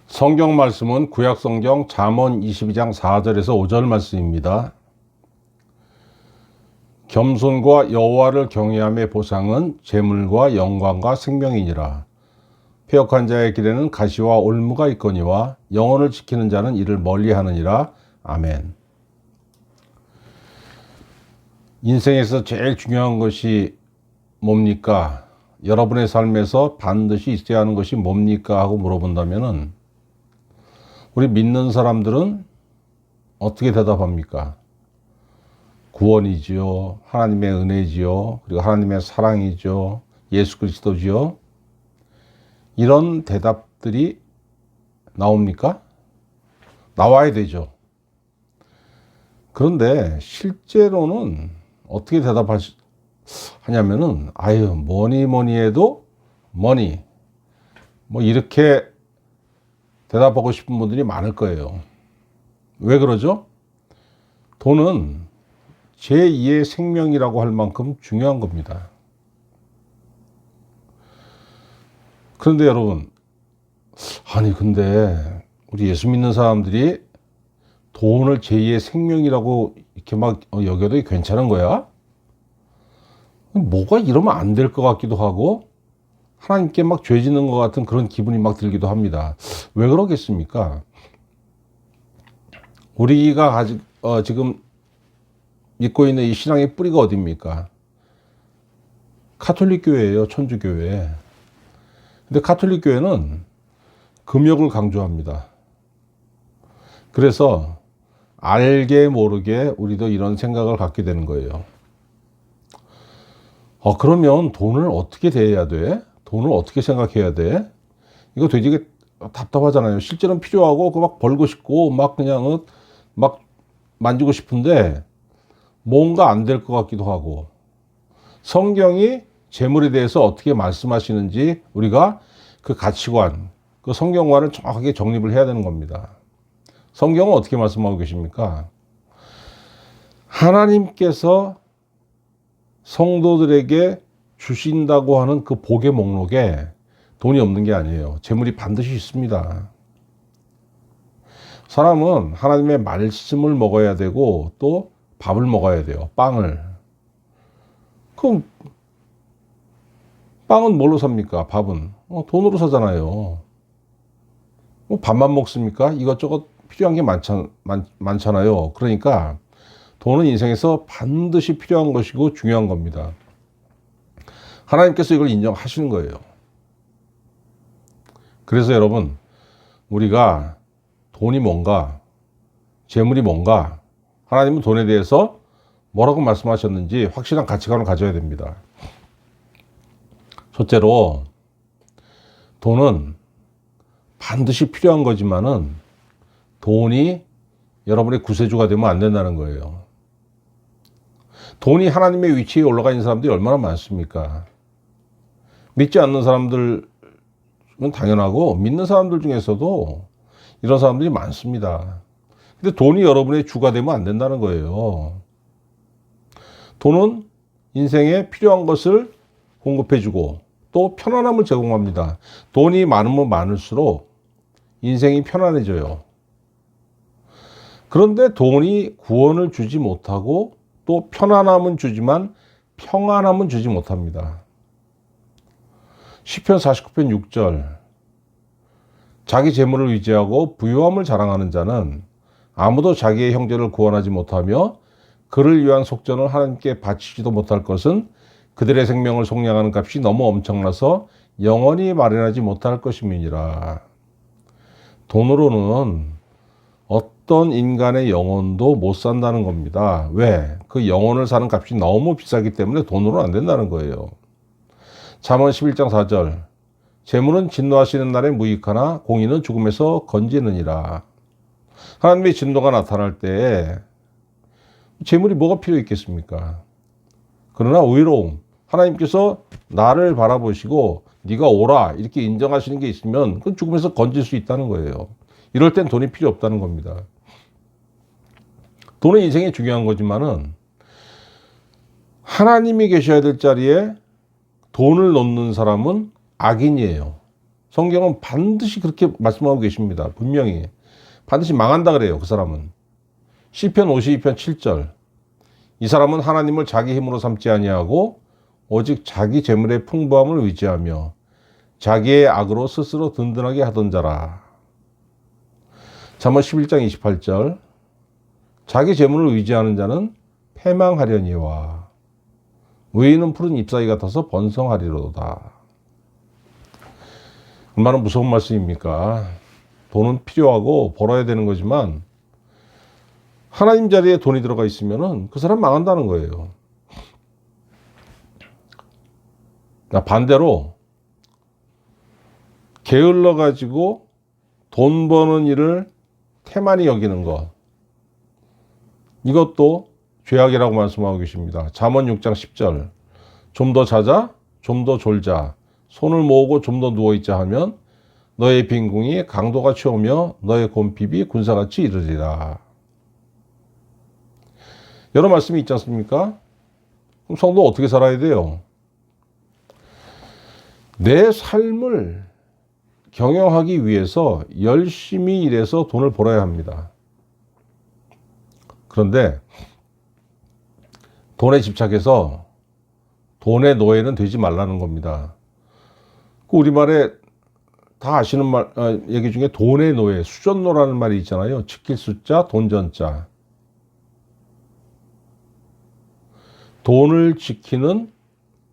성경 말씀은 구약성경 잠언 22장 4절에서 5절 말씀입니다. 겸손과 여호와를 경외함의 보상은 재물과 영광과 생명이니라. 패역한 자의 길에는 가시와 올무가 있거니와 영혼을 지키는 자는 이를 멀리하느니라. 아멘. 인생에서 제일 중요한 것이 뭡니까? 여러분의 삶에서 반드시 있어야 하는 것이 뭡니까? 하고 물어본다면은 우리 믿는 사람들은 어떻게 대답합니까? 구원이지요. 하나님의 은혜지요. 그리고 하나님의 사랑이죠. 예수 그리스도지요. 이런 대답들이 나옵니까? 나와야 되죠. 그런데 실제로는 어떻게 대답하냐면은 뭐니 해도 머니 이렇게 대답하고 싶은 분들이 많을 거예요. 왜 그러죠? 돈은 제2의 생명이라고 할 만큼 중요한 겁니다. 그런데 여러분, 근데 우리 예수 믿는 사람들이 돈을 제2의 생명이라고 이렇게 막 여겨도 괜찮은 거야? 뭐가 이러면 안 될 것 같기도 하고 하나님께 막 죄 짓는 것 같은 그런 기분이 막 들기도 합니다. 왜 그러겠습니까? 우리가 지금 믿고 있는 이 신앙의 뿌리가 어디입니까? 가톨릭 교회예요. 천주교회. 근데 가톨릭 교회는 금욕을 강조합니다. 그래서 알게 모르게 우리도 이런 생각을 갖게 되는 거예요. 그러면 돈을 어떻게 대해야 돼? 돈을 어떻게 생각해야 돼? 이거 되게 답답하잖아요. 실제로는 필요하고 막 벌고 싶고 막 그냥 막 만지고 싶은데 뭔가 안 될 것 같기도 하고, 성경이 재물에 대해서 어떻게 말씀하시는지 우리가 그 가치관, 그 성경관을 정확하게 정립을 해야 되는 겁니다. 성경은 어떻게 말씀하고 계십니까? 하나님께서 성도들에게 주신다고 하는 그 복의 목록에 돈이 없는 게 아니에요. 재물이 반드시 있습니다. 사람은 하나님의 말씀을 먹어야 되고 또 밥을 먹어야 돼요. 빵을. 그럼 빵은 뭘로 삽니까? 밥은 돈으로 사잖아요. 밥만 먹습니까? 이것저것 필요한 게 많잖아요. 그러니까 돈은 인생에서 반드시 필요한 것이고 중요한 겁니다. 하나님께서 이걸 인정하시는 거예요. 그래서 여러분, 우리가 돈이 뭔가, 재물이 뭔가, 하나님은 돈에 대해서 뭐라고 말씀하셨는지 확실한 가치관을 가져야 됩니다. 첫째로, 돈은 반드시 필요한 거지만은 돈이 여러분의 구세주가 되면 안 된다는 거예요. 돈이 하나님의 위치에 올라가 있는 사람들이 얼마나 많습니까? 믿지 않는 사람들은 당연하고 믿는 사람들 중에서도 이런 사람들이 많습니다. 근데 돈이 여러분의 주가 되면 안 된다는 거예요. 돈은 인생에 필요한 것을 공급해주고 또 편안함을 제공합니다. 돈이 많으면 많을수록 인생이 편안해져요. 그런데 돈이 구원을 주지 못하고 또 편안함은 주지만 평안함은 주지 못합니다. 시편 49편 6절, 자기 재물을 의지하고 부유함을 자랑하는 자는 아무도 자기의 형제를 구원하지 못하며 그를 위한 속전을 하나님께 바치지도 못할 것은 그들의 생명을 속량하는 값이 너무 엄청나서 영원히 마련하지 못할 것임이니라. 돈으로는 어떤 인간의 영혼도 못 산다는 겁니다. 왜? 그 영혼을 사는 값이 너무 비싸기 때문에 돈으로는 안 된다는 거예요. 잠언 11장 4절. 재물은 진노하시는 날에 무익하나 공의는 죽음에서 건지느니라. 하나님의 진노가 나타날 때 재물이 뭐가 필요 있겠습니까? 그러나 의로움, 하나님께서 나를 바라보시고 네가 오라 이렇게 인정하시는 게 있으면 그 죽음에서 건질 수 있다는 거예요. 이럴 땐 돈이 필요 없다는 겁니다. 돈은 인생이 중요한 거지만은 하나님이 계셔야 될 자리에 돈을 놓는 사람은 악인이에요. 성경은 반드시 그렇게 말씀하고 계십니다. 분명히 반드시 망한다 그래요. 그 사람은. 시편 52편 7절. 이 사람은 하나님을 자기 힘으로 삼지 아니하고 오직 자기 재물의 풍부함을 의지하며 자기의 악으로 스스로 든든하게 하던 자라. 잠언 11장 28절. 자기 재물을 의지하는 자는 패망하려니와 의인은 푸른 잎사귀 같아서 번성하리로다. 얼마나 무서운 말씀입니까? 돈은 필요하고 벌어야 되는 거지만 하나님 자리에 돈이 들어가 있으면은 그 사람 망한다는 거예요. 반대로 게을러 가지고 돈 버는 일을 태만히 여기는 것, 이것도 죄악이라고 말씀하고 계십니다. 잠언 6장 10절. 좀 더 자자, 좀 더 졸자, 손을 모으고 좀 더 누워있자 하면 너의 빈궁이 강도가 치우며 너의 곰핍이 군사같이 이르리라. 여러 말씀이 있지 않습니까? 그럼 성도 어떻게 살아야 돼요? 내 삶을 경영하기 위해서 열심히 일해서 돈을 벌어야 합니다. 그런데 돈에 집착해서 돈의 노예는 되지 말라는 겁니다. 그 우리말에 다 아시는 얘기 중에 돈의 노예, 수전노라는 말이 있잖아요. 지킬 숫자, 돈전자. 돈을 지키는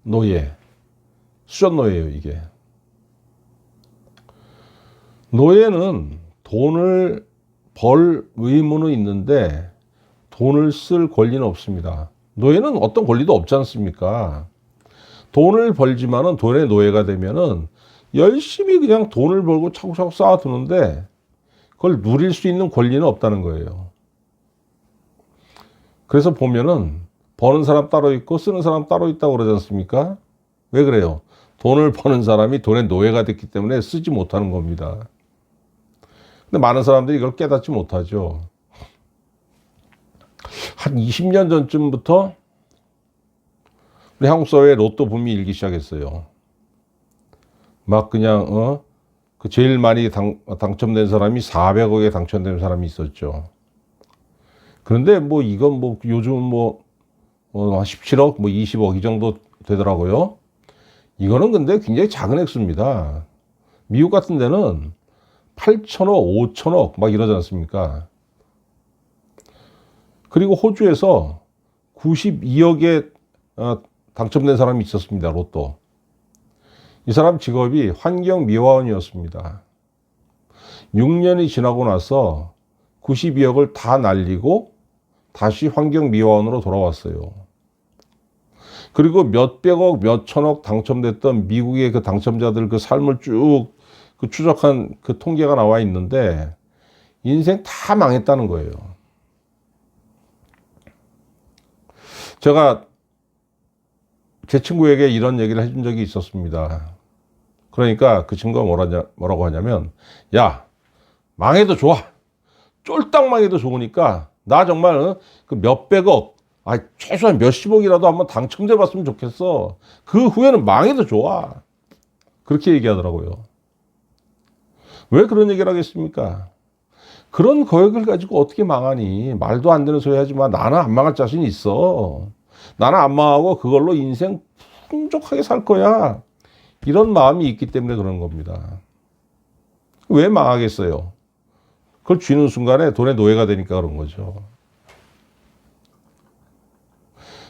노예, 수전노예예요, 이게. 노예는 돈을 벌 의무는 있는데 돈을 쓸 권리는 없습니다. 노예는 어떤 권리도 없지 않습니까? 돈을 벌지만은 돈의 노예가 되면은 열심히 그냥 돈을 벌고 차곡차곡 쌓아두는데 그걸 누릴 수 있는 권리는 없다는 거예요. 그래서 보면은 버는 사람 따로 있고 쓰는 사람 따로 있다고 그러지 않습니까? 왜 그래요? 돈을 버는 사람이 돈의 노예가 됐기 때문에 쓰지 못하는 겁니다. 근데 많은 사람들이 이걸 깨닫지 못하죠. 한 20년 전쯤부터 우리 한국 사회에 로또 붐이 일기 시작했어요. 막 그냥 그 제일 많이 당첨된 사람이 400억에 당첨된 사람이 있었죠. 그런데 뭐 이건 뭐 요즘 뭐 17억, 뭐 20억 이 정도 되더라고요. 이거는 근데 굉장히 작은 액수입니다. 미국 같은 데는 8천억, 5천억 막 이러지 않습니까? 그리고 호주에서 92억에 당첨된 사람이 있었습니다. 로또. 이 사람 직업이 환경미화원이었습니다. 6년이 지나고 나서 92억을 다 날리고 다시 환경미화원으로 돌아왔어요. 그리고 몇백억, 몇천억 당첨됐던 미국의 그 당첨자들 그 삶을 쭉 그 추적한 그 통계가 나와 있는데 인생 다 망했다는 거예요. 제가 제 친구에게 이런 얘기를 해준 적이 있었습니다. 그러니까 그 친구가 뭐라고 하냐면, 야, 망해도 좋아. 쫄딱 망해도 좋으니까 나 정말 그 몇백억, 최소한 몇십억이라도 한번 당첨돼 봤으면 좋겠어. 그 후에는 망해도 좋아. 그렇게 얘기하더라고요. 왜 그런 얘기를 하겠습니까? 그런 거액을 가지고 어떻게 망하니? 말도 안 되는 소리 하지 마. 나는 안 망할 자신 있어. 나는 안 망하고 그걸로 인생 풍족하게 살 거야. 이런 마음이 있기 때문에 그런 겁니다. 왜 망하겠어요? 그걸 쥐는 순간에 돈의 노예가 되니까 그런 거죠.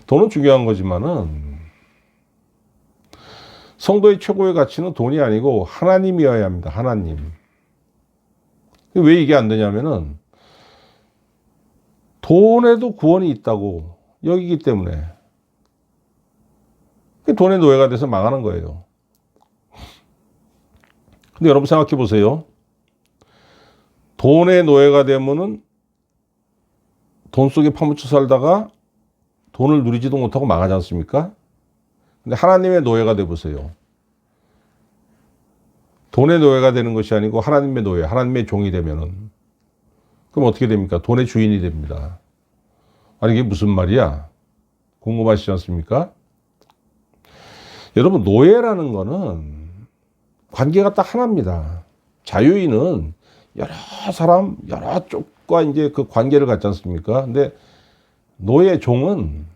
돈은 중요한 거지만은 성도의 최고의 가치는 돈이 아니고 하나님이어야 합니다. 하나님. 왜 이게 안 되냐면은 돈에도 구원이 있다고 여기기 때문에 돈의 노예가 돼서 망하는 거예요. 근데 여러분 생각해 보세요. 돈의 노예가 되면은 돈 속에 파묻혀 살다가 돈을 누리지도 못하고 망하지 않습니까? 근데 하나님의 노예가 돼 보세요. 돈의 노예가 되는 것이 아니고 하나님의 노예, 하나님의 종이 되면은 그럼 어떻게 됩니까? 돈의 주인이 됩니다. 아니 이게 무슨 말이야? 궁금하시지 않습니까? 여러분 노예라는 거는 관계가 딱 하나입니다. 자유인은 여러 사람, 여러 쪽과 이제 그 관계를 갖지 않습니까? 근데 노예 종은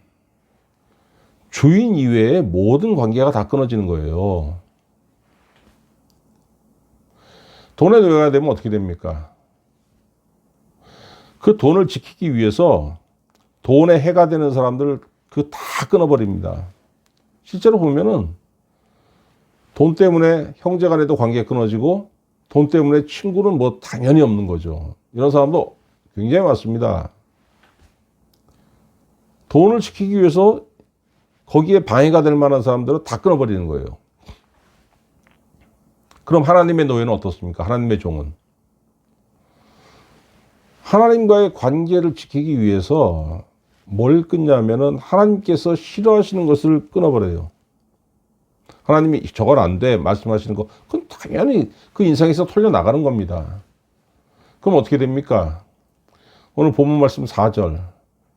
주인 이외에 모든 관계가 다 끊어지는 거예요. 돈의 노예가 되면 어떻게 됩니까? 그 돈을 지키기 위해서 돈에 해가 되는 사람들을 그 다 끊어버립니다. 실제로 보면은 돈 때문에 형제 간에도 관계가 끊어지고 돈 때문에 친구는 뭐 당연히 없는 거죠. 이런 사람도 굉장히 많습니다. 돈을 지키기 위해서 거기에 방해가 될 만한 사람들은 다 끊어버리는 거예요. 그럼 하나님의 노예는 어떻습니까? 하나님의 종은 하나님과의 관계를 지키기 위해서 뭘 끊냐면은 하나님께서 싫어하시는 것을 끊어버려요. 하나님이 저건 안 돼 말씀하시는 거 그건 당연히 그 인생에서 털려나가는 겁니다. 그럼 어떻게 됩니까? 오늘 본문 말씀 4절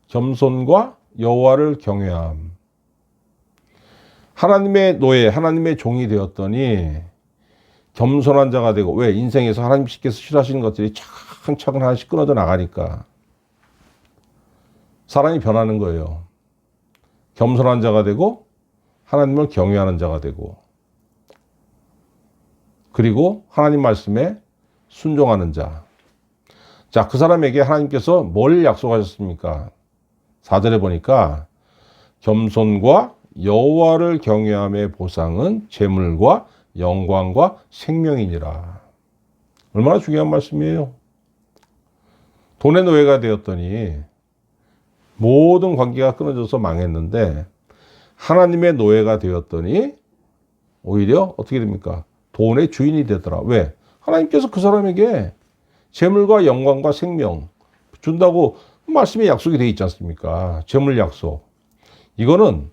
겸손과 여호와를 경외함. 하나님의 노예, 하나님의 종이 되었더니 겸손한 자가 되고 왜? 인생에서 하나님께서 싫어하시는 것들이 차근차근 하나씩 끊어져 나가니까 사람이 변하는 거예요. 겸손한 자가 되고 하나님을 경외하는 자가 되고 그리고 하나님 말씀에 순종하는 자. 자, 그 사람에게 하나님께서 뭘 약속하셨습니까? 4절에 보니까 겸손과 여호와를 경외함의 보상은 재물과 영광과 생명이니라. 얼마나 중요한 말씀이에요. 돈의 노예가 되었더니 모든 관계가 끊어져서 망했는데 하나님의 노예가 되었더니 오히려 어떻게 됩니까? 돈의 주인이 되더라. 왜? 하나님께서 그 사람에게 재물과 영광과 생명 준다고 말씀에 약속이 되어 있지 않습니까? 재물 약속. 이거는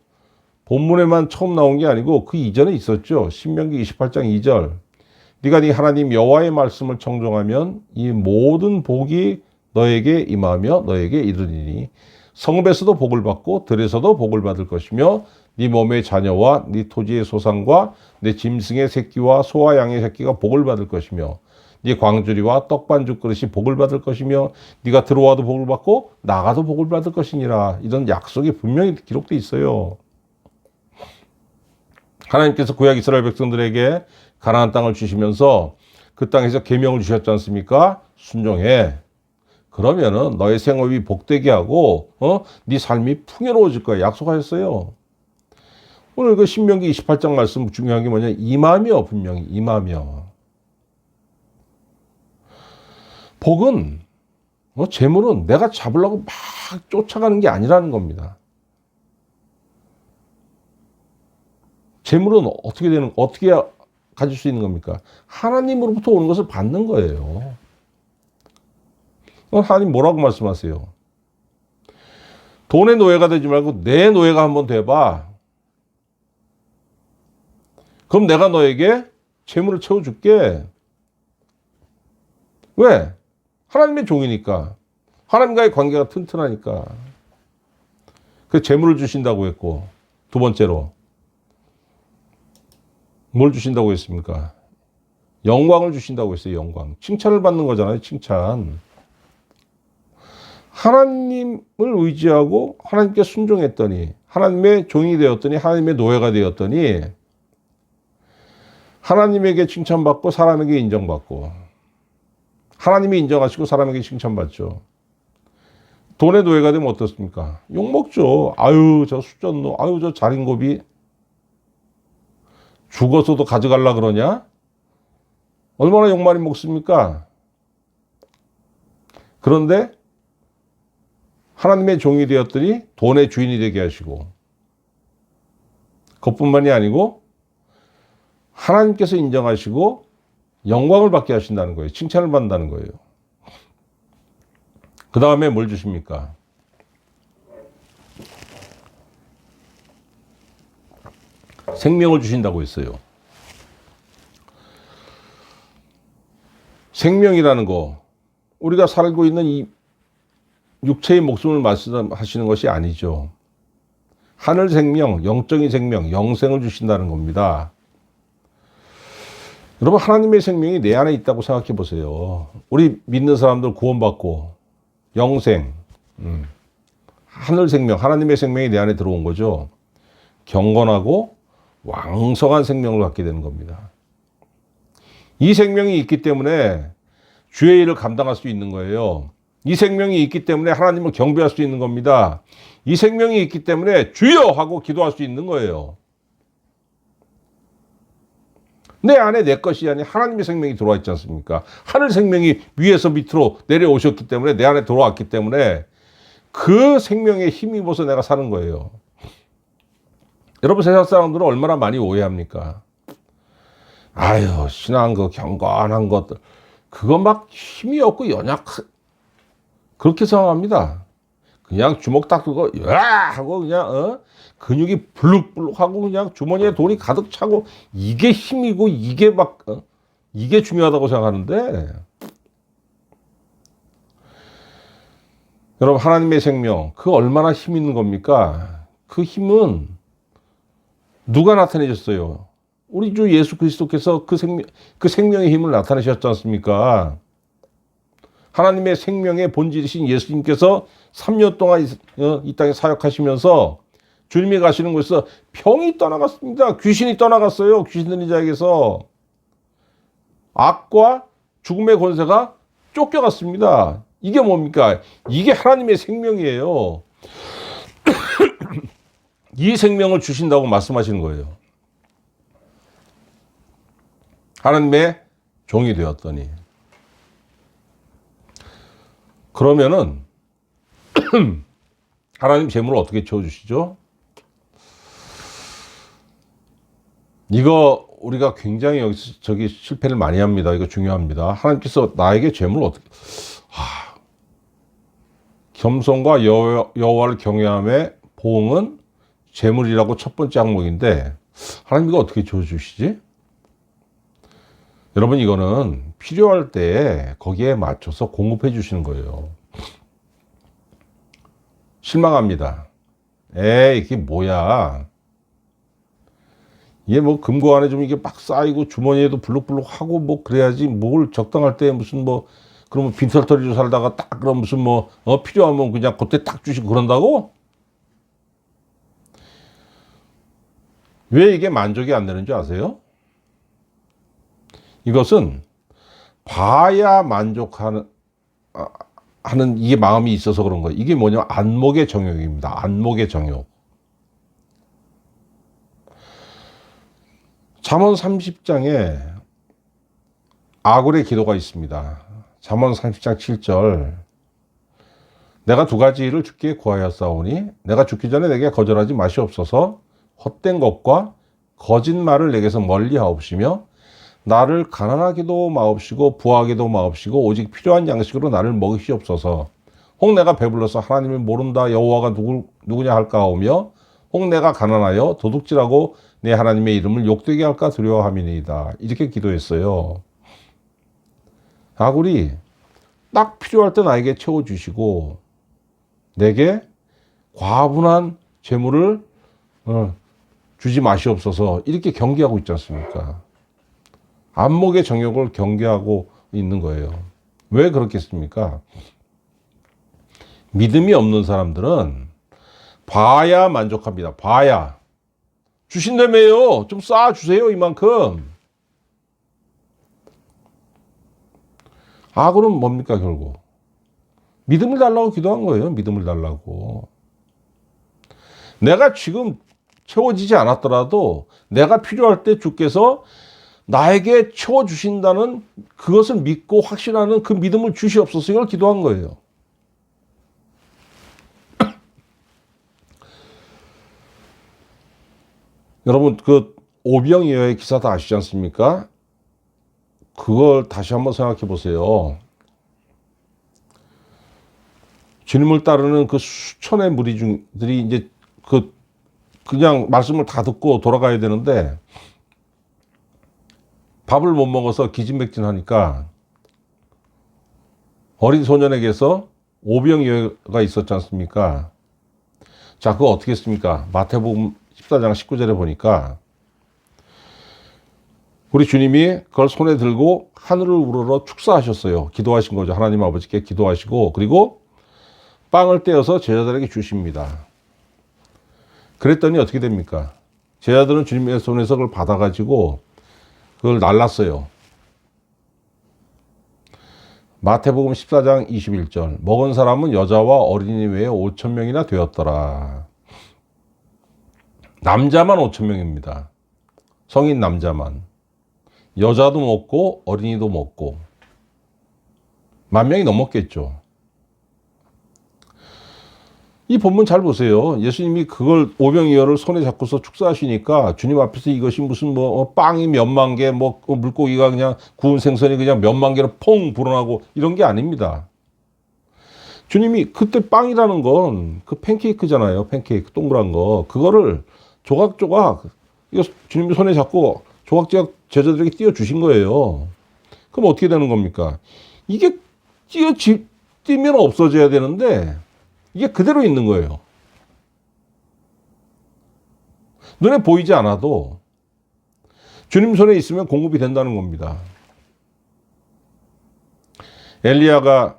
본문에만 처음 나온 게 아니고 그 이전에 있었죠. 신명기 28장 2절. 네가 네 하나님 여호와의 말씀을 청종하면 이 모든 복이 너에게 임하며 너에게 이르리니 성읍에서도 복을 받고 들에서도 복을 받을 것이며 네 몸의 자녀와 네 토지의 소산과 네 짐승의 새끼와 소와 양의 새끼가 복을 받을 것이며 네 광주리와 떡반죽 그릇이 복을 받을 것이며 네가 들어와도 복을 받고 나가도 복을 받을 것이니라. 이런 약속이 분명히 기록되어 있어요. 하나님께서 구약 이스라엘 백성들에게 가나안 땅을 주시면서 그 땅에서 계명을 주셨지 않습니까? 순종해. 그러면은 너의 생업이 복되게 하고 네 삶이 풍요로워질 거야. 약속하셨어요. 오늘 그 신명기 28장 말씀 중요한 게 뭐냐? 임하며 분명히 임하며. 복은 재물은 내가 잡으려고 막 쫓아가는 게 아니라는 겁니다. 재물은 어떻게 가질 수 있는 겁니까? 하나님으로부터 오는 것을 받는 거예요. 하나님 뭐라고 말씀하세요? 돈의 노예가 되지 말고 내 노예가 한번 돼봐. 그럼 내가 너에게 재물을 채워줄게. 왜? 하나님의 종이니까. 하나님과의 관계가 튼튼하니까. 그 재물을 주신다고 했고, 두 번째로 뭘 주신다고 했습니까? 영광을 주신다고 했어요. 영광. 칭찬을 받는 거잖아요. 칭찬. 하나님을 의지하고 하나님께 순종했더니 하나님의 종이 되었더니 하나님의 노예가 되었더니 하나님에게 칭찬받고 사람에게 인정받고 하나님이 인정하시고 사람에게 칭찬받죠. 돈의 노예가 되면 어떻습니까? 욕먹죠. 아유 저 수전노, 아유 저 자린고비 죽어서도 가져가려 그러냐? 얼마나 욕 많이 먹습니까? 그런데 하나님의 종이 되었더니 돈의 주인이 되게 하시고, 그것뿐만이 아니고 하나님께서 인정하시고 영광을 받게 하신다는 거예요. 칭찬을 받는다는 거예요. 그 다음에 뭘 주십니까? 생명을 주신다고 했어요. 생명이라는 거, 우리가 살고 있는 이 육체의 목숨을 말씀하시는 것이 아니죠. 하늘 생명, 영적인 생명, 영생을 주신다는 겁니다. 여러분, 하나님의 생명이 내 안에 있다고 생각해 보세요. 우리 믿는 사람들 구원받고 영생, 하늘 생명, 하나님의 생명이 내 안에 들어온 거죠. 경건하고 왕성한 생명을 갖게 되는 겁니다. 이 생명이 있기 때문에 주의 일을 감당할 수 있는 거예요. 이 생명이 있기 때문에 하나님을 경배할 수 있는 겁니다. 이 생명이 있기 때문에 주여 하고 기도할 수 있는 거예요. 내 안에 내 것이 아닌 하나님의 생명이 들어와 있지 않습니까? 하늘 생명이 위에서 밑으로 내려오셨기 때문에 내 안에 들어왔기 때문에 그 생명에 힘입어서 내가 사는 거예요. 여러분, 세상 사람들은 얼마나 많이 오해합니까? 아유, 신앙 그 경건한 것들, 그거 막 힘이 없고 그렇게 생각합니다. 그냥 주먹 딱 들고 야 하고 그냥 근육이 불룩불룩하고 그냥 주머니에 돈이 가득 차고 이게 힘이고 이게 막 이게 중요하다고 생각하는데, 여러분, 하나님의 생명 그 얼마나 힘 있는 겁니까? 그 힘은 누가 나타내셨어요? 우리 주 예수 그리스도께서 그 생명의 힘을 나타내셨지 않습니까? 하나님의 생명의 본질이신 예수님께서 3년 동안 이 땅에 사역하시면서 주님이 가시는 곳에서 병이 떠나갔습니다. 귀신이 떠나갔어요. 귀신 들린 자에게서 악과 죽음의 권세가 쫓겨갔습니다. 이게 뭡니까? 이게 하나님의 생명이에요. 이 생명을 주신다고 말씀하시는 거예요. 하나님의 종이 되었더니. 그러면은 하나님 재물을 어떻게 채워주시죠? 이거 우리가 굉장히 여기서 실패를 많이 합니다. 이거 중요합니다. 하나님께서 나에게 재물을 어떻게, 겸손과 여호와를 경외함의 보응은 재물이라고 첫 번째 항목인데, 하나님 이거 어떻게 채워주시지? 여러분, 이거는 필요할 때 거기에 맞춰서 공급해 주시는 거예요. 실망합니다. 이게 뭐야? 이게 뭐 금고 안에 좀 이게 막 쌓이고 주머니에도 불룩불룩 하고 뭐 그래야지, 뭘 적당할 때 무슨 뭐 그러면 빈털터리로 살다가 딱 그럼 무슨 뭐 필요하면 그냥 그때 딱 주시고 그런다고? 왜 이게 만족이 안 되는 줄 아세요? 이것은 봐야 만족하는 하는 이게 마음이 있어서 그런 거예요. 이게 뭐냐면 안목의 정욕입니다. 안목의 정욕. 잠언 30장에 아굴의 기도가 있습니다. 잠언 30장 7절. 내가 두 가지 일을 주께 구하였사오니 내가 죽기 전에 내게 거절하지 마시옵소서. 헛된 것과 거짓말을 내게서 멀리하옵시며 나를 가난하게도 마옵시고 부하게도 마옵시고 오직 필요한 양식으로 나를 먹이시옵소서. 혹 내가 배불러서 하나님을 모른다 여호와가 누구냐 할까 하오며 혹 내가 가난하여 도둑질하고 내 하나님의 이름을 욕되게 할까 두려워함이니이다. 이렇게 기도했어요. 아굴이 딱 필요할 때 나에게 채워주시고 내게 과분한 재물을 주지 마시옵소서, 이렇게 경계하고 있지 않습니까? 안목의 정욕을 경계하고 있는 거예요. 왜 그렇겠습니까? 믿음이 없는 사람들은 봐야 만족합니다. 봐야. 주신다며요. 좀 쌓아주세요, 이만큼. 악은 뭡니까, 결국? 믿음을 달라고 기도한 거예요. 믿음을 달라고. 내가 지금 채워지지 않았더라도 내가 필요할 때 주께서 나에게 채워주신다는 그것을 믿고 확신하는 그 믿음을 주시옵소서, 이걸 기도한 거예요. 여러분 그 오병이어의 기사 다 아시지 않습니까? 그걸 다시 한번 생각해 보세요. 주님을 따르는 그 수천의 무리들이 이제 그냥 말씀을 다 듣고 돌아가야 되는데 밥을 못 먹어서 기진맥진하니까 어린 소년에게서 오병이어가 있었지 않습니까? 자, 그거 어떻게 했습니까? 마태복음 14장 19절에 보니까 우리 주님이 그걸 손에 들고 하늘을 우러러 축사하셨어요. 기도하신 거죠. 하나님 아버지께 기도하시고 그리고 빵을 떼어서 제자들에게 주십니다. 그랬더니 어떻게 됩니까? 제자들은 주님의 손에서 그걸 받아가지고 그걸 날랐어요. 마태복음 14장 21절 먹은 사람은 여자와 어린이 외에 5,000명이나 되었더라. 남자만 5,000명입니다. 성인 남자만. 여자도 먹고 어린이도 먹고 10,000명이 넘었겠죠. 이 본문 잘 보세요. 예수님이 그걸 오병이어를 손에 잡고서 축사하시니까 주님 앞에서 이것이 무슨 빵이 몇만 개, 물고기가 그냥 구운 생선이 그냥 몇만 개로 퐁 불어나고 이런 게 아닙니다. 주님이 그때 빵이라는 건 그 팬케이크잖아요. 팬케이크 동그란 거. 그거를 조각조각 이거 주님이 손에 잡고 조각조각 제자들에게 띄워주신 거예요. 그럼 어떻게 되는 겁니까? 이게 띄면 없어져야 되는데 이게 그대로 있는 거예요. 눈에 보이지 않아도 주님 손에 있으면 공급이 된다는 겁니다. 엘리야가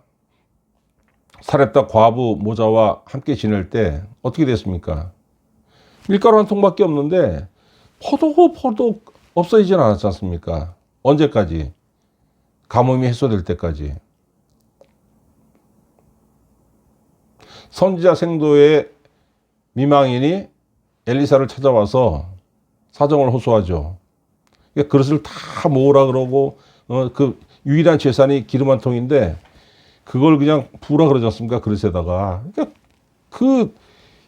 사렙다 과부 모자와 함께 지낼 때 어떻게 됐습니까? 밀가루 한 통밖에 없는데 포도 없어지진 않았지 않습니까? 언제까지? 가뭄이 해소될 때까지. 선지자 생도의 미망인이 엘리사를 찾아와서 사정을 호소하죠. 그릇을 다 모으라 그러고 그 유일한 재산이 기름 한 통인데 그걸 그냥 부으라 그러지 않습니까? 그릇에다가. 그러니까 그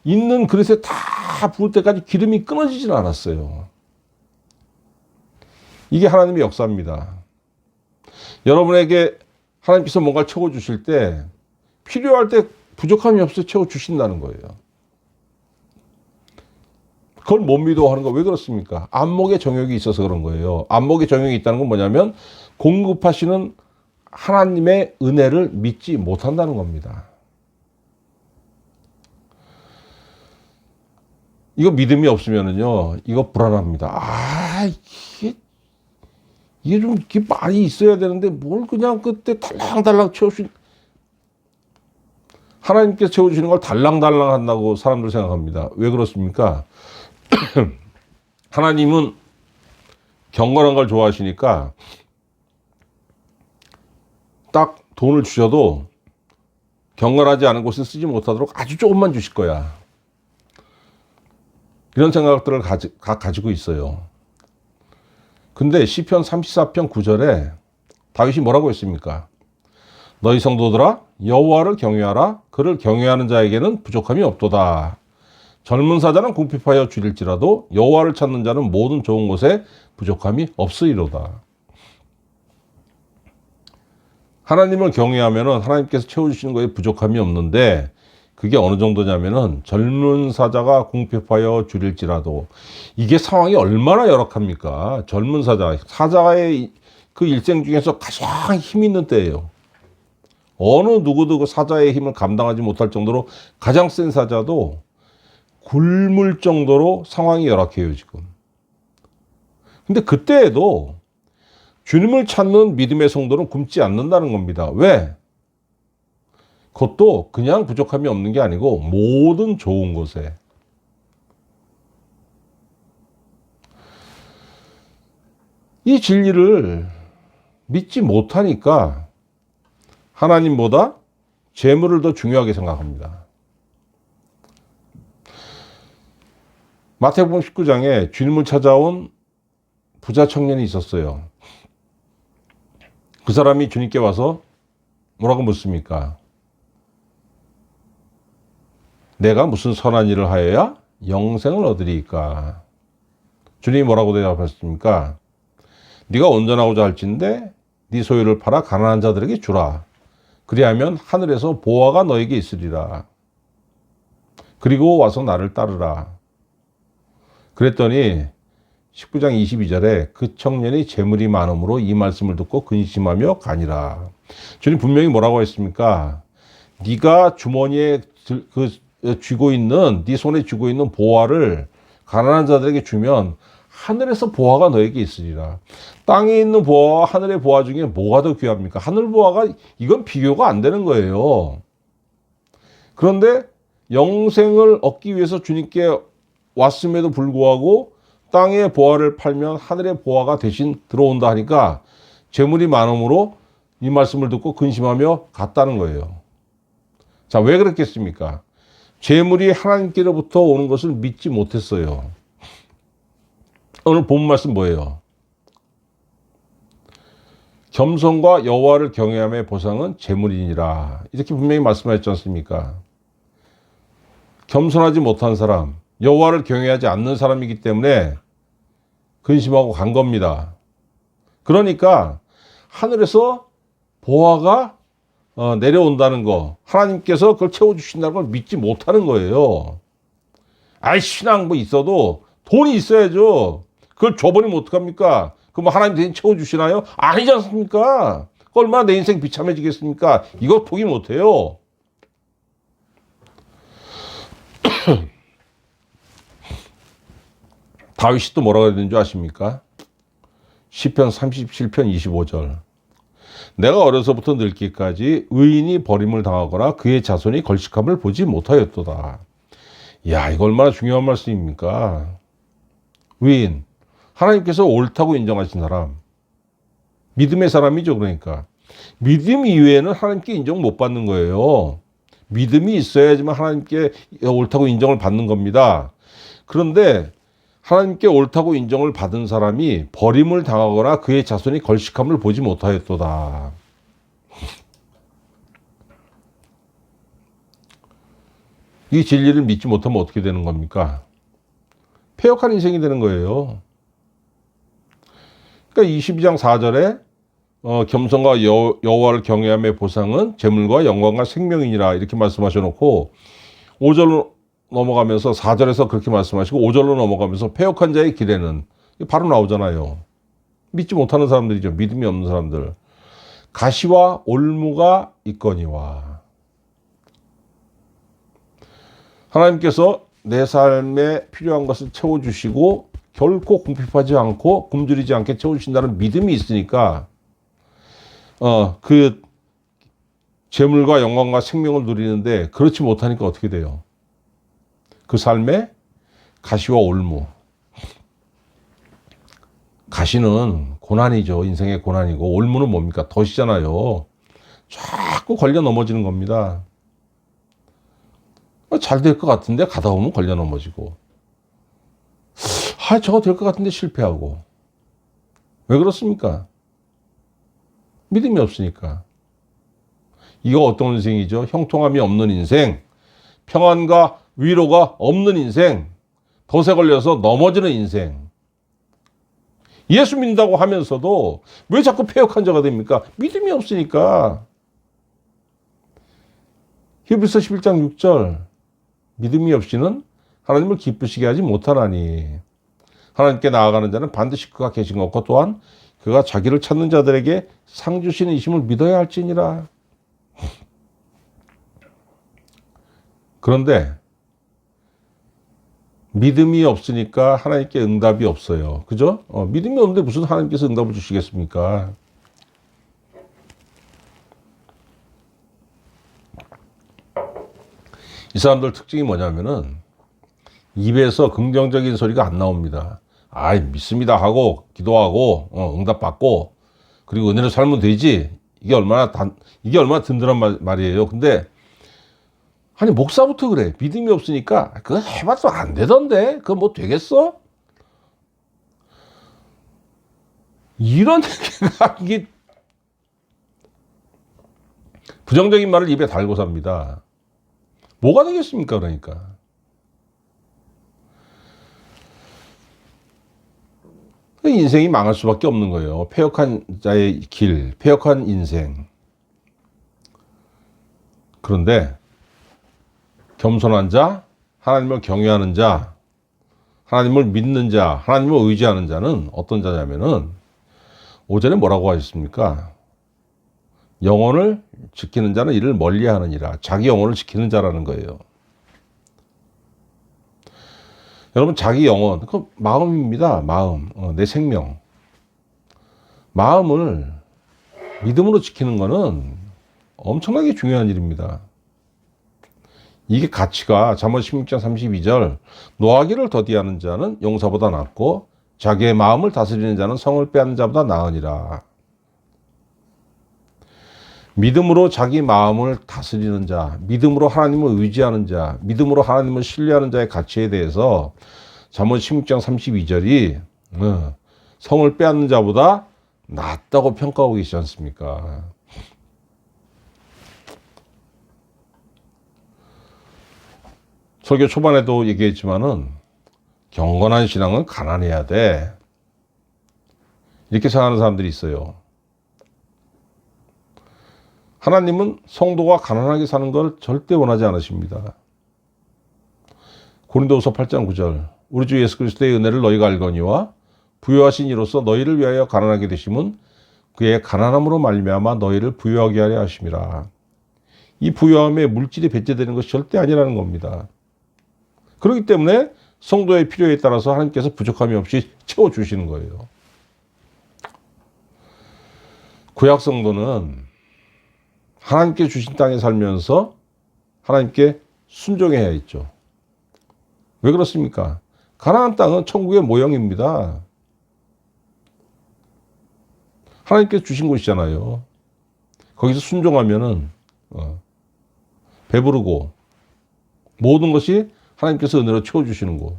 있는 그릇에 다 부을 때까지 기름이 끊어지진 않았어요. 이게 하나님의 역사입니다. 여러분에게 하나님께서 뭔가를 채워주실 때 필요할 때 부족함이 없어 채워주신다는 거예요. 그걸 못 믿어 하는 거 왜 그렇습니까? 안목의 정욕이 있어서 그런 거예요. 안목의 정욕이 있다는 건 뭐냐면 공급하시는 하나님의 은혜를 믿지 못한다는 겁니다. 이거 믿음이 없으면은요, 이거 불안합니다. 이게 좀 이렇게 많이 있어야 되는데 뭘 그냥 그때 달랑달랑 채워주신 하나님께서 채워주시는 걸 달랑달랑 한다고 사람들 생각합니다. 왜 그렇습니까? 하나님은 경건한 걸 좋아하시니까 딱 돈을 주셔도 경건하지 않은 곳에 쓰지 못하도록 아주 조금만 주실 거야. 이런 생각들을 가지고 있어요. 근데 시편 34편 9절에 다윗이 뭐라고 했습니까? 너희 성도들아 여호와를 경외하라. 그를 경외하는 자에게는 부족함이 없도다. 젊은 사자는 궁핍하여 줄일지라도 여호와를 찾는 자는 모든 좋은 것에 부족함이 없으리로다. 하나님을 경외하면은 하나님께서 채워주시는 거에 부족함이 없는데 그게 어느 정도냐면은 젊은 사자가 궁핍하여 줄일지라도 이게 상황이 얼마나 열악합니까? 젊은 사자의 그 일생 중에서 가장 힘 있는 때예요. 어느 누구도 그 사자의 힘을 감당하지 못할 정도로 가장 센 사자도 굶을 정도로 상황이 열악해요, 지금. 근데 그때에도 주님을 찾는 믿음의 성도는 굶지 않는다는 겁니다. 왜? 그것도 그냥 부족함이 없는 게 아니고 모든 좋은 것에. 이 진리를 믿지 못하니까 하나님보다 재물을 더 중요하게 생각합니다. 마태복음 19장에 주님을 찾아온 부자 청년이 있었어요. 그 사람이 주님께 와서 뭐라고 묻습니까? 내가 무슨 선한 일을 하여야 영생을 얻으리까? 주님이 뭐라고 대답하셨습니까? 네가 온전하고자 할진대 네 소유를 팔아 가난한 자들에게 주라. 그리하면 하늘에서 보화가 너에게 있으리라. 그리고 와서 나를 따르라. 그랬더니 19장 22절에 그 청년이 재물이 많음으로 이 말씀을 듣고 근심하며 가니라. 주님 분명히 뭐라고 했습니까? 네가 주머니에 쥐고 있는, 네 손에 쥐고 있는 보화를 가난한 자들에게 주면 하늘에서 보화가 너에게 있으리라. 땅에 있는 보화와 하늘의 보화 중에 뭐가 더 귀합니까? 하늘 보화가 이건 비교가 안 되는 거예요. 그런데 영생을 얻기 위해서 주님께 왔음에도 불구하고 땅의 보화를 팔면 하늘의 보화가 대신 들어온다 하니까 재물이 많음으로 이 말씀을 듣고 근심하며 갔다는 거예요. 자, 왜 그랬겠습니까? 재물이 하나님께로부터 오는 것을 믿지 못했어요. 오늘 본 말씀 뭐예요? 겸손과 여호와를 경외함의 보상은 재물이니라. 이렇게 분명히 말씀하셨지 않습니까? 겸손하지 못한 사람, 여호와를 경외하지 않는 사람이기 때문에 근심하고 간 겁니다. 그러니까 하늘에서 보화가 내려온다는 거, 하나님께서 그걸 채워주신다는 걸 믿지 못하는 거예요. 아이, 신앙 뭐 있어도 돈이 있어야죠. 그걸 줘버리면 어떡합니까? 그럼 하나님 대신 채워주시나요? 아니지 않습니까? 얼마나 내 인생 비참해지겠습니까? 이거 포기 못해요. 다윗이 또 뭐라고 했는지 아십니까? 시편 37편 25절. 내가 어려서부터 늙기까지 의인이 버림을 당하거나 그의 자손이 걸식함을 보지 못하였도다. 이야, 이거 얼마나 중요한 말씀입니까? 의인, 하나님께서 옳다고 인정하신 사람, 믿음의 사람이죠. 그러니까 믿음 이외에는 하나님께 인정 못 받는 거예요. 믿음이 있어야지만 하나님께 옳다고 인정을 받는 겁니다. 그런데 하나님께 옳다고 인정을 받은 사람이 버림을 당하거나 그의 자손이 걸식함을 보지 못하였도다. 이 진리를 믿지 못하면 어떻게 되는 겁니까? 패역한 인생이 되는 거예요. 그러니까 22장 4절에 겸손과 여호와를 경외함의 보상은 재물과 영광과 생명이니라 이렇게 말씀하셔놓고 5절로 넘어가면서 4절에서 그렇게 말씀하시고 5절로 넘어가면서 패역한 자의 길에는 바로 나오잖아요. 믿지 못하는 사람들이죠. 믿음이 없는 사람들. 가시와 올무가 있거니와. 하나님께서 내 삶에 필요한 것을 채워주시고 결코 궁핍하지 않고 굶주리지 않게 채워주신다는 믿음이 있으니까 그 재물과 영광과 생명을 누리는데 그렇지 못하니까 어떻게 돼요? 그 삶에 가시와 올무. 가시는 고난이죠. 인생의 고난이고 올무는 뭡니까? 덫이잖아요. 자꾸 걸려 넘어지는 겁니다. 잘 될 것 같은데 가다 보면 걸려 넘어지고 저거 될 것 같은데 실패하고. 왜 그렇습니까? 믿음이 없으니까. 이거 어떤 인생이죠? 형통함이 없는 인생, 평안과 위로가 없는 인생, 덫에 걸려서 넘어지는 인생. 예수 믿는다고 하면서도 왜 자꾸 패역한 자가 됩니까? 믿음이 없으니까. 히브리서 11장 6절. 믿음이 없이는 하나님을 기쁘시게 하지 못하나니 하나님께 나아가는 자는 반드시 그가 계신 것과 또한 그가 자기를 찾는 자들에게 상 주시는 이심을 믿어야 할지니라. 그런데 믿음이 없으니까 하나님께 응답이 없어요. 그죠? 믿음이 없는데 무슨 하나님께서 응답을 주시겠습니까? 이 사람들 특징이 뭐냐면은 입에서 긍정적인 소리가 안 나옵니다. 믿습니다 하고 기도하고 응답받고 그리고 은혜로 살면 되지. 이게 얼마나 든든한 말이에요. 근데 아니 목사부터 그래. 믿음이 없으니까 그거 해봐도 안 되던데 그거 뭐 되겠어? 이런 얘기가 이게 부정적인 말을 입에 달고 삽니다. 뭐가 되겠습니까? 그러니까 인생이 망할 수밖에 없는 거예요. 패역한 자의 길, 패역한 인생. 그런데 겸손한 자, 하나님을 경외하는 자, 하나님을 믿는 자, 하나님을 의지하는 자는 어떤 자냐면은 오전에 뭐라고 하셨습니까? 영혼을 지키는 자는 이를 멀리하느니라. 자기 영혼을 지키는 자라는 거예요. 여러분, 자기 영혼, 그 마음입니다. 마음, 내 생명. 마음을 믿음으로 지키는 거는 엄청나게 중요한 일입니다. 이게 가치가 잠언 16장 32절 노하기를 더디하는 자는 용사보다 낫고 자기의 마음을 다스리는 자는 성을 빼앗는 자보다 나으니라. 믿음으로 자기 마음을 다스리는 자, 믿음으로 하나님을 의지하는 자, 믿음으로 하나님을 신뢰하는 자의 가치에 대해서 잠언 16장 32절이 성을 빼앗는 자보다 낫다고 평가하고 계시지 않습니까? 설교 초반에도 얘기했지만은 경건한 신앙은 가난해야 돼. 이렇게 생각하는 사람들이 있어요. 하나님은 성도가 가난하게 사는 걸 절대 원하지 않으십니다. 고린도후서 8장 9절 우리 주 예수 그리스도의 은혜를 너희가 알거니와 부요하신 이로써 너희를 위하여 가난하게 되심은 그의 가난함으로 말미암아 너희를 부요하게 하려 하심이라. 이 부요함에 물질이 배제되는 것이 절대 아니라는 겁니다. 그렇기 때문에 성도의 필요에 따라서 하나님께서 부족함이 없이 채워주시는 거예요. 구약 성도는 하나님께 주신 땅에 살면서 하나님께 순종해야 했죠. 왜 그렇습니까? 가나안 땅은 천국의 모형입니다. 하나님께서 주신 곳이잖아요. 거기서 순종하면은 배부르고 모든 것이 하나님께서 은혜로 채워주시는 곳.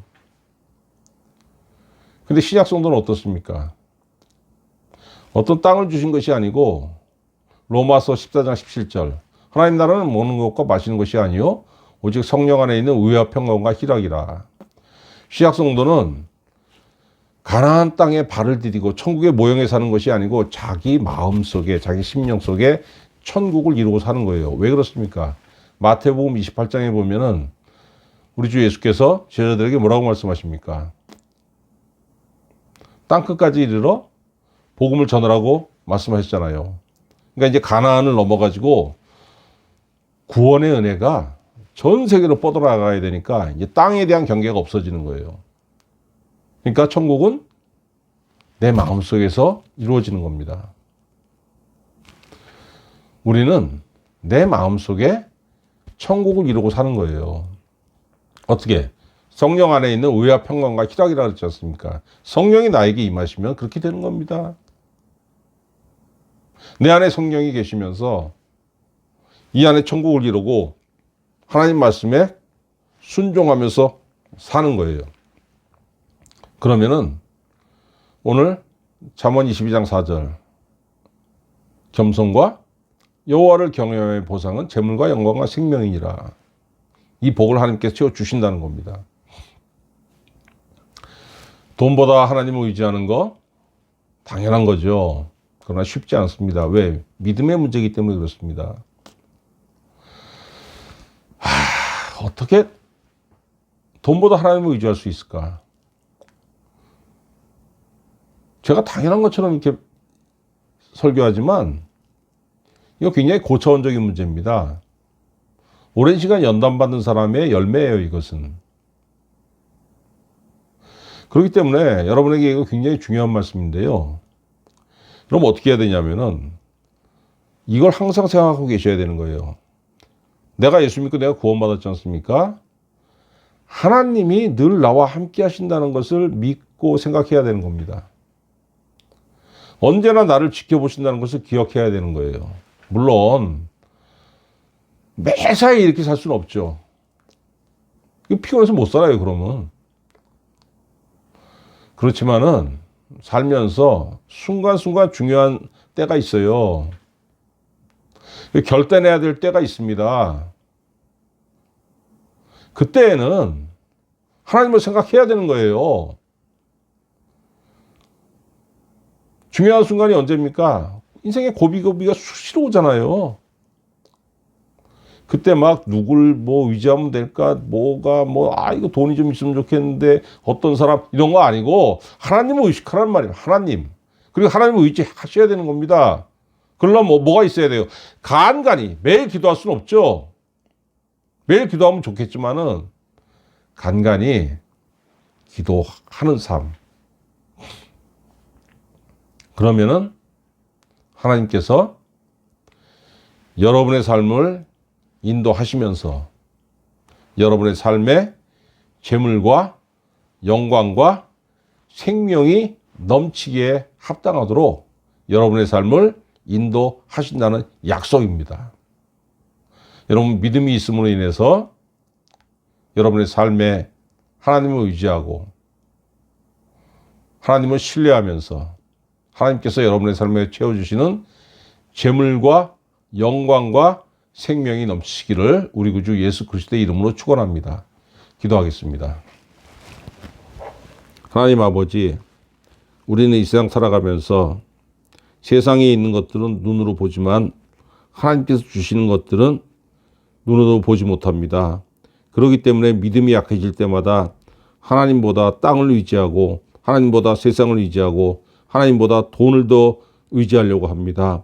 근데 신약 성도는 어떻습니까? 어떤 땅을 주신 것이 아니고 로마서 14장 17절 하나님 나라는 먹는 것과 마시는 것이 아니요 오직 성령 안에 있는 의와 평강과 희락이라. 신약 성도는 가나안 땅에 발을 디디고 천국의 모형에 사는 것이 아니고 자기 마음 속에 자기 심령 속에 천국을 이루고 사는 거예요. 왜 그렇습니까? 마태복음 28장에 보면은 우리 주 예수께서 제자들에게 뭐라고 말씀하십니까? 땅끝까지 이르러 복음을 전하라고 말씀하셨잖아요. 그러니까 이제 가나안을 넘어가지고 구원의 은혜가 전 세계로 뻗어나가야 되니까 이제 땅에 대한 경계가 없어지는 거예요. 그러니까 천국은 내 마음속에서 이루어지는 겁니다. 우리는 내 마음속에 천국을 이루고 사는 거예요. 어떻게? 성령 안에 있는 의와 평강과 희락이라 그랬지 않습니까? 성령이 나에게 임하시면 그렇게 되는 겁니다. 내 안에 성령이 계시면서 이 안에 천국을 이루고 하나님 말씀에 순종하면서 사는 거예요. 그러면은 오늘 잠언 22장 4절 겸손과 여호와를 경외함의 보상은 재물과 영광과 생명이니라. 이 복을 하나님께서 채워주신다는 겁니다. 돈보다 하나님을 의지하는 거 당연한 거죠. 그러나 쉽지 않습니다. 왜? 믿음의 문제이기 때문에 그렇습니다. 어떻게 돈보다 하나님을 의지할 수 있을까? 제가 당연한 것처럼 이렇게 설교하지만 이거 굉장히 고차원적인 문제입니다. 오랜 시간 연단받는 사람의 열매예요, 이것은. 그렇기 때문에 여러분에게 이거 굉장히 중요한 말씀인데요. 그럼 어떻게 해야 되냐면은 이걸 항상 생각하고 계셔야 되는 거예요. 내가 예수 믿고 내가 구원받았지 않습니까? 하나님이 늘 나와 함께 하신다는 것을 믿고 생각해야 되는 겁니다. 언제나 나를 지켜보신다는 것을 기억해야 되는 거예요. 물론 매사에 이렇게 살 수는 없죠. 피곤해서 못 살아요, 그러면. 그렇지만은 살면서 순간순간 중요한 때가 있어요. 결단해야 될 때가 있습니다. 그때에는 하나님을 생각해야 되는 거예요. 중요한 순간이 언제입니까? 인생에 고비가 수시로 오잖아요. 그때 막 누굴 뭐 의지하면 될까? 뭐가 이거 돈이 좀 있으면 좋겠는데 어떤 사람 이런 거 아니고 하나님을 의식하라는 말이에요. 하나님. 그리고 하나님을 의지하셔야 되는 겁니다. 그러려면 뭐가 있어야 돼요? 간간히 매일 기도할 수는 없죠. 매일 기도하면 좋겠지만은 간간히 기도하는 삶. 그러면은 하나님께서 여러분의 삶을 인도하시면서 여러분의 삶에 재물과 영광과 생명이 넘치기에 합당하도록 여러분의 삶을 인도하신다는 약속입니다. 여러분 믿음이 있음으로 인해서 여러분의 삶에 하나님을 의지하고 하나님을 신뢰하면서 하나님께서 여러분의 삶에 채워주시는 재물과 영광과 생명이 넘치기를 우리 구주 예수 그리스도의 이름으로 축원합니다. 기도하겠습니다. 하나님 아버지, 우리는 이 세상 살아가면서 세상에 있는 것들은 눈으로 보지만 하나님께서 주시는 것들은 눈으로 보지 못합니다. 그렇기 때문에 믿음이 약해질 때마다 하나님보다 땅을 의지하고 하나님보다 세상을 의지하고 하나님보다 돈을 더 의지하려고 합니다.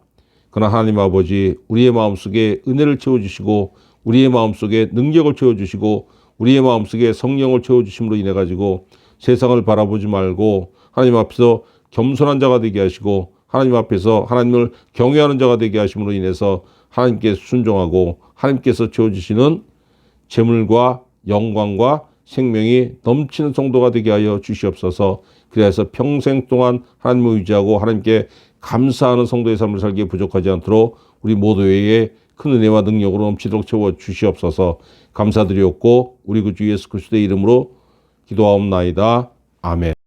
그러나 하나님 아버지, 우리의 마음속에 은혜를 채워주시고 우리의 마음속에 능력을 채워주시고 우리의 마음속에 성령을 채워주심으로 인해 가지고 세상을 바라보지 말고 하나님 앞에서 겸손한 자가 되게 하시고 하나님 앞에서 하나님을 경외하는 자가 되게 하심으로 인해서 하나님께 순종하고 하나님께서 채워주시는 재물과 영광과 생명이 넘치는 성도가 되게 하여 주시옵소서. 그래서 평생 동안 하나님을 의지하고 하나님께 감사하는 성도의 삶을 살기에 부족하지 않도록 우리 모두에게 큰 은혜와 능력으로 넘치도록 채워 주시옵소서. 감사드리옵고 우리 구주 예수 그리스도의 이름으로 기도하옵나이다. 아멘.